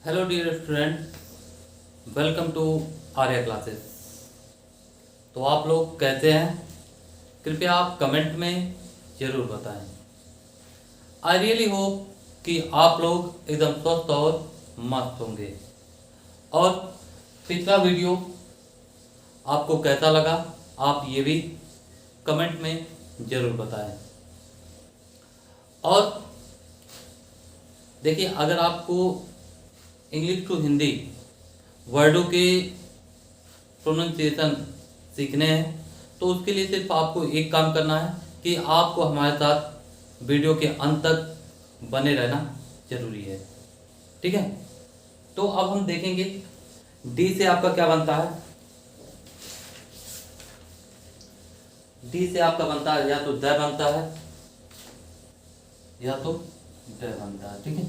Hello dear student, welcome to Arya classes. तो आप लोग कैसे हैं? कृपया आप कमेंट में ज़रूर बताएं। आई रियली होप कि आप लोग एकदम स्वस्थ और मस्त होंगे। और पिछला वीडियो आपको कैसा लगा, आप ये भी कमेंट में ज़रूर बताएं। और देखिए, अगर आपको इंग्लिश टू हिंदी वर्डों के प्रोनाउंसिएशन सीखने हैं तो उसके लिए सिर्फ आपको एक काम करना है कि आपको हमारे साथ वीडियो के अंत तक बने रहना जरूरी है। ठीक है, तो अब हम देखेंगे डी से आपका क्या बनता है। डी से आपका बनता है या तो द बनता है या तो ड बनता है। ठीक है,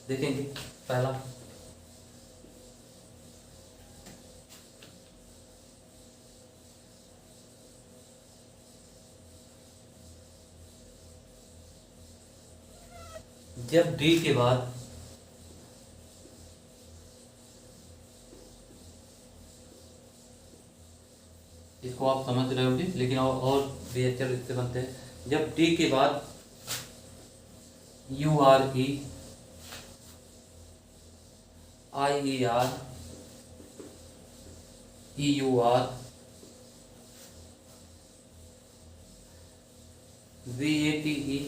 देखेंगे पहला जब डी के बाद इसको आप समझ रहे होंगे, लेकिन और भी अक्षर इससे बनते हैं। जब डी के बाद U R E I E R E U R V A T E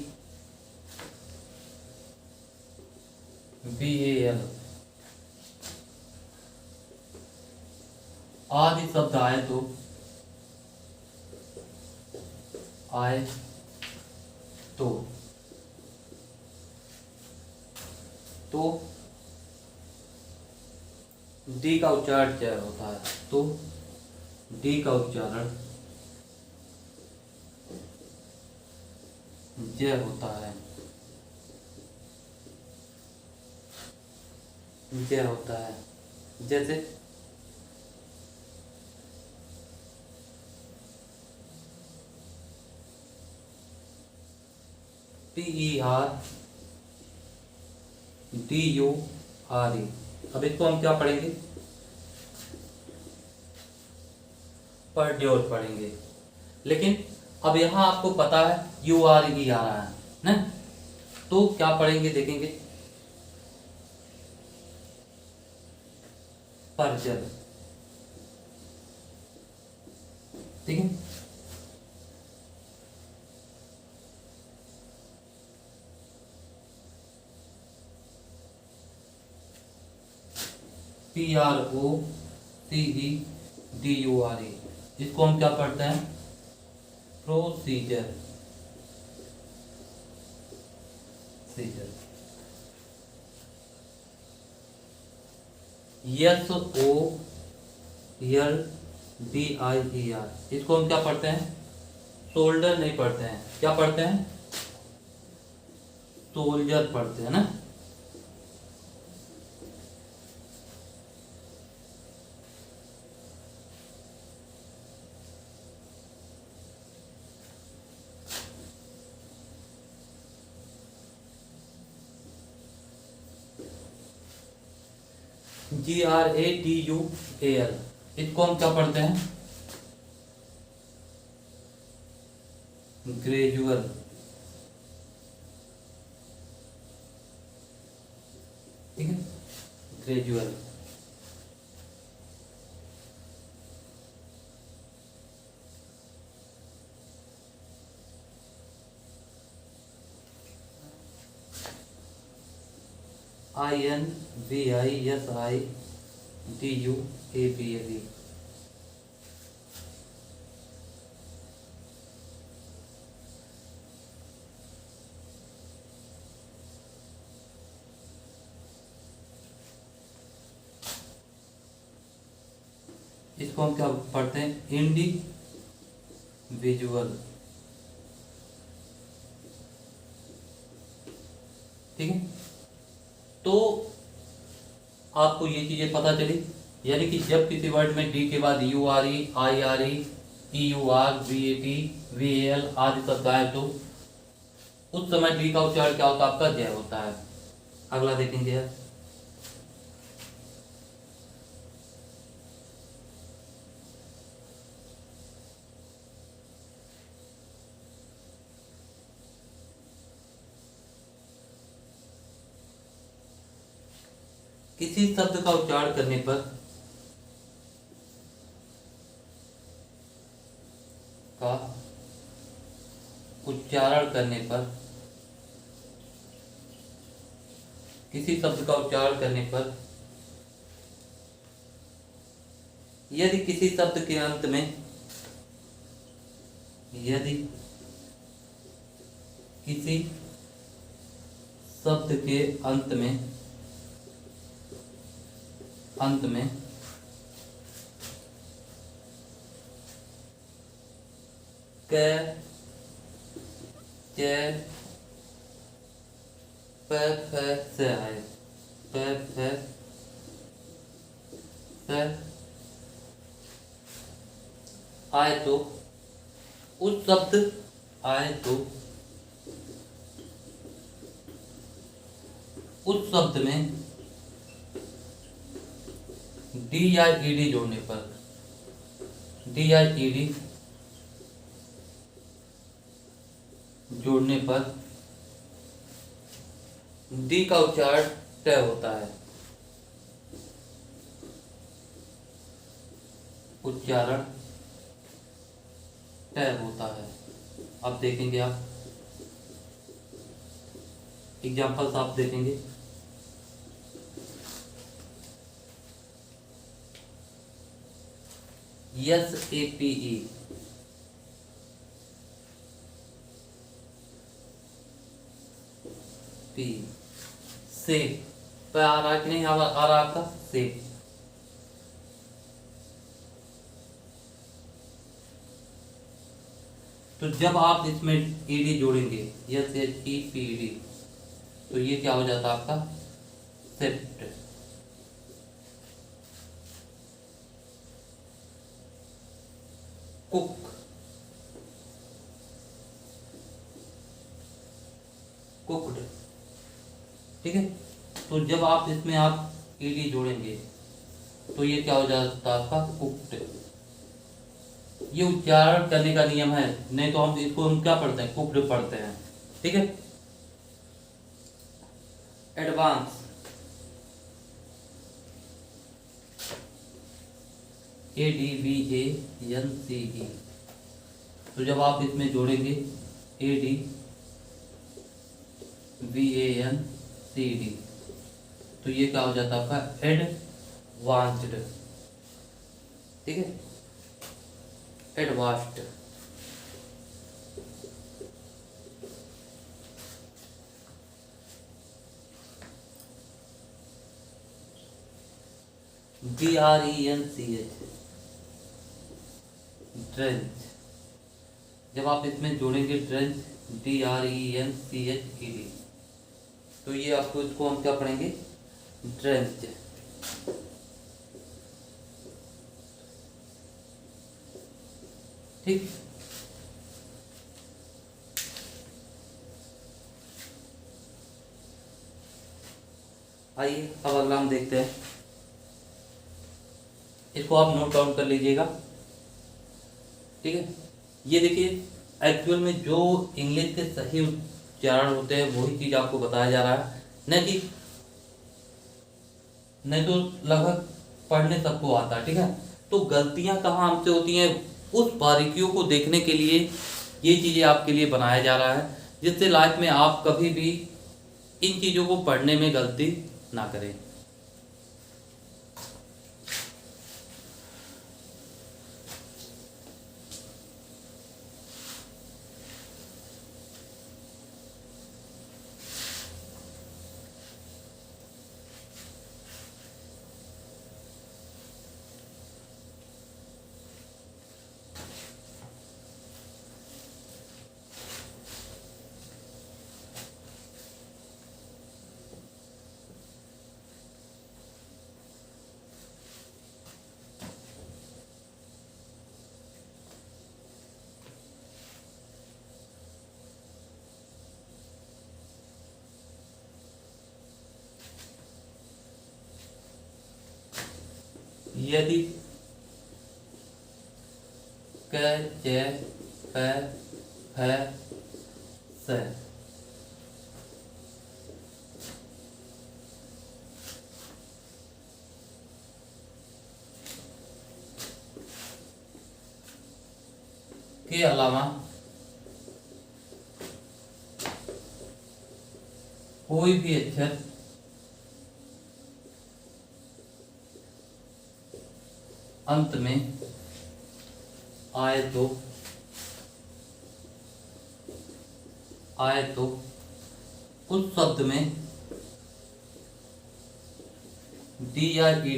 V A L आदि शब्द आए तो डी का उच्चारण क्या होता है? तो डी का उच्चारण ज होता है। ज होता है, जैसे PER DURE। अब इसको हम क्या पढ़ेंगे? परड्योर पढ़ेंगे। लेकिन अब यहाँ आपको पता है URE आ रहा है ना, तो क्या पढ़ेंगे देखेंगे। परजल। ठीक है, PROCEDURE। इसको हम क्या पढ़ते हैं? प्रोसीजर। SOLDIER। इसको हम क्या पढ़ते हैं? शोल्डर नहीं पढ़ते हैं, क्या पढ़ते हैं? सोल्जर पढ़ते हैं ना। GRADUAL। इसको हम क्या पढ़ते हैं? ग्रेजुअल। ठीक है, ग्रेजुअल। INVISIDUABLE। इसको हम क्या पढ़ते हैं? इंडिविजुअल। ठीक है, तो आपको ये चीजें पता चली, यानी कि जब किसी वर्ड में डी के बाद URE IRE EURVATVAL आदि शब्द आए तो उस समय डी का उच्चारण क्या होता है? आपका जय होता है। अगला देखेंगे, किसी शब्द का उच्चारण करने पर का उच्चारण करने पर किसी शब्द का उच्चारण करने पर यदि किसी शब्द के अंत में यदि किसी शब्द के अंत में क च प फ से आए प फ फ आए तो उस शब्द आए तो उस शब्द में डी या ईडी जोड़ने पर डी या ईडी जोड़ने पर डी का उच्चारण ट होता है। उच्चारण ट होता है। अब देखेंगे आप एग्जाम्पल्स आप देखेंगे, SAPE पी से पे आ रहा है कि नहीं? आ रहा आपका से। तो जब आप इसमें ईडी जोड़ेंगे SHEPD तो ये क्या हो जाता है आपका? सेप्ट। कुक, कुक्ड, ठीक है। तो जब आप इसमें आप ईडी जोड़ेंगे तो ये क्या हो जाता है आपका? कुक्ड। ये उच्चारण करने का नियम है, नहीं तो हम इसको हम क्या पढ़ते हैं? कुक्ड पढ़ते हैं, ठीक है। एडवांस ADVANCE तो जब आप इसमें जोड़ेंगे ADVANCD तो ये क्या हो जाता है आपका? एडवांस्ड, ठीक है। एडवांस्ड। DRENCH drench. जब आप इसमें जोड़ेंगे ड्रेंच DRENCHED तो ये आपको इसको हम क्या पढ़ेंगे? ड्रेंच। ठीक। आइए अब अगला हम देखते हैं, इसको आप नोट डाउन कर लीजिएगा, ठीक है। ये देखिए एक्चुअल में जो इंग्लिश के सही उच्चारण होते हैं वही चीज आपको बताया जा रहा है, नहीं तो लगभग पढ़ने सबको आता है, ठीक है। तो गलतियां कहाँ हमसे होती हैं उस बारीकियों को देखने के लिए ये चीजें आपके लिए बनाया जा रहा है, जिससे लाइफ में आप कभी भी इन चीजों को पढ़ने में गलती ना करें। यदि क च फ फ स के अलावा कोई भी अक्षर अंत में आए तो उस शब्द में डी आई ई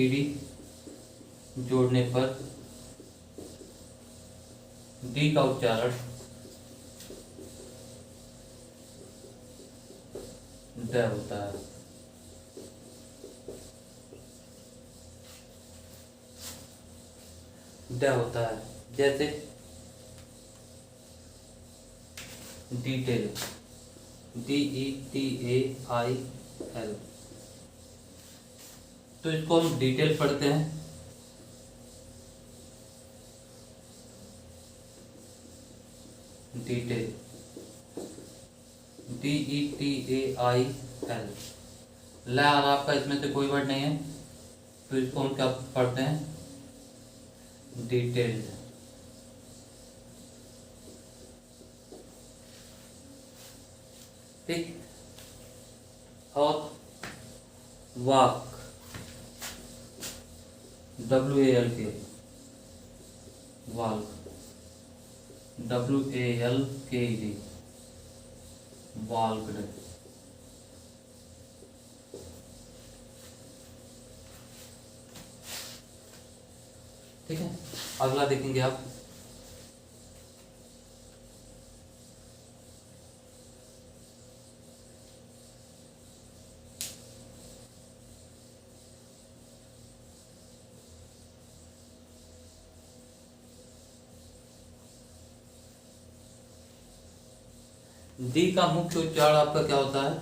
डी जोड़ने पर डी का उच्चारण ड होता है। ड होता है। जैसे डिटेल, DETAIL, तो इसको हम डिटेल पढ़ते हैं। डिटेल DETAIL, ल और आपका इसमें से कोई वर्ड नहीं है, तो इसको हम क्या पढ़ते हैं? डिटेल्ड। ठीक। और वाक, WALK, वाल्क, WALKED, वाल्कड। ठीक है, अगला देखेंगे आप। दी का मुख्य उच्चारण आपका क्या होता है?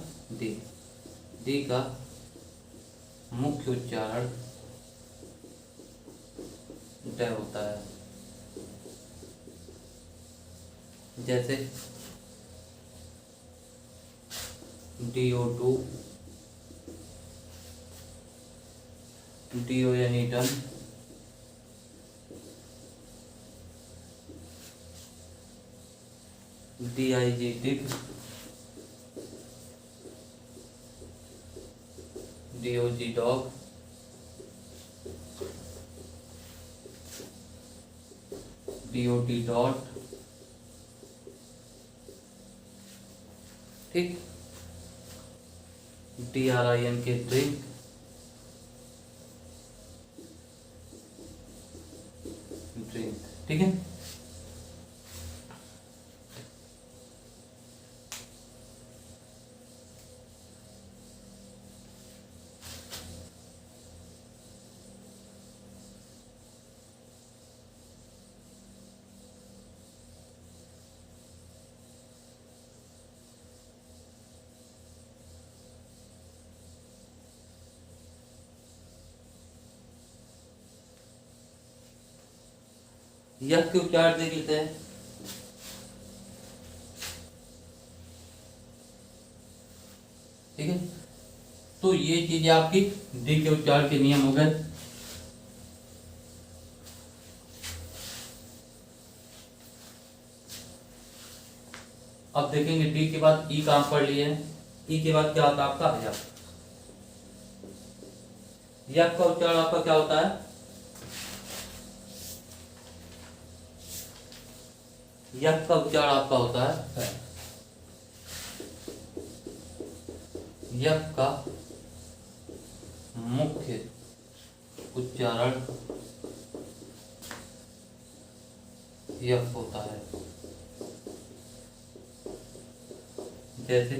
दी का मुख्य उच्चारण ड होता है। जैसे DO2, DON, DIG, DOG, dog, DOT, dot. ठीक। DRINK, drink, drink. ठीक है। यह के उच्चारण देख लेते हैं। ठीक है, तो ये चीजें आपकी डी के उच्चारण के नियम हो गए। अब देखेंगे डी के बाद ई काम पढ़ लिए हैं। ई के बाद क्या होता है आपका? यक। यक का उच्चारण आपका क्या होता है? यक का उच्चारण आपका होता है यक का मुख्य उच्चारण यक होता है। जैसे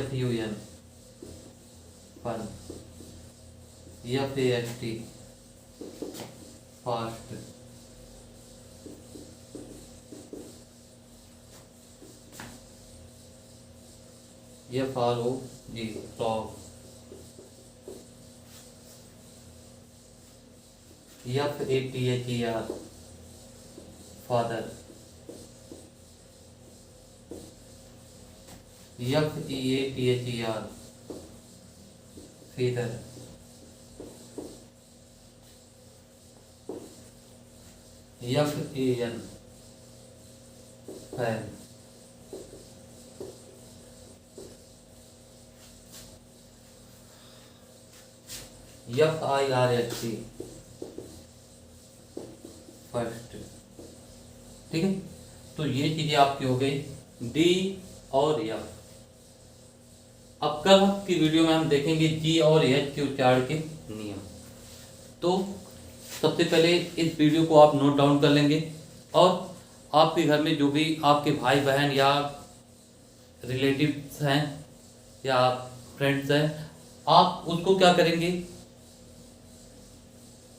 FUN, fun, FAST, fast, FROG frog, FATHER father, FEATHER feather, FAN fan, FIRST first. ठीक है, तो ये चीजें आपकी हो गई डी और एफ। अब कल की वीडियो में हम देखेंगे जी और एच के उच्चारण के नियम। तो सबसे पहले इस वीडियो को आप नोट डाउन कर लेंगे और आपके घर में जो भी आपके भाई बहन या रिलेटिव्स हैं या फ्रेंड्स हैं, आप उसको क्या करेंगे,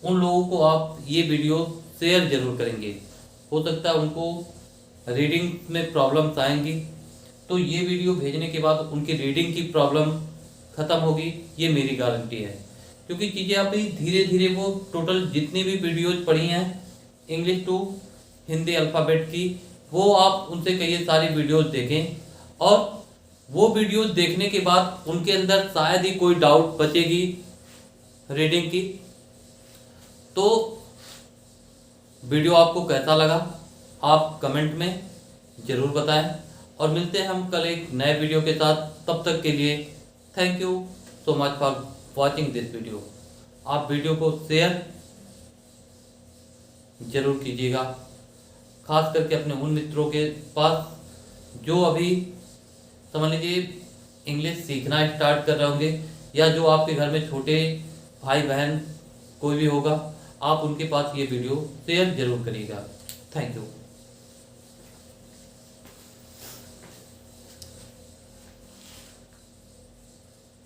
उन लोगों को आप ये वीडियो शेयर जरूर करेंगे। हो सकता है उनको रीडिंग में प्रॉब्लम्स आएंगी, तो ये वीडियो भेजने के बाद उनकी रीडिंग की प्रॉब्लम ख़त्म होगी, ये मेरी गारंटी है। क्योंकि चीज़ें अभी धीरे धीरे वो टोटल जितनी भी वीडियोज पढ़ी हैं इंग्लिश टू हिंदी अल्फ़ाबेट की, वो आप उनसे कहिए सारी वीडियोज देखें, और वो वीडियोज देखने के बाद उनके अंदर शायद ही कोई डाउट बचेगी रीडिंग की। तो वीडियो आपको कैसा लगा आप कमेंट में ज़रूर बताएं, और मिलते हैं हम कल एक नए वीडियो के साथ। तब तक के लिए thank you so much for watching this video. आप वीडियो को शेयर जरूर कीजिएगा, खास करके अपने उन मित्रों के पास जो अभी समझ लीजिए इंग्लिश सीखना स्टार्ट कर रहे होंगे, या जो आपके घर में छोटे भाई बहन कोई भी होगा, आप उनके पास ये वीडियो शेयर जरूर करिएगा। Thank you.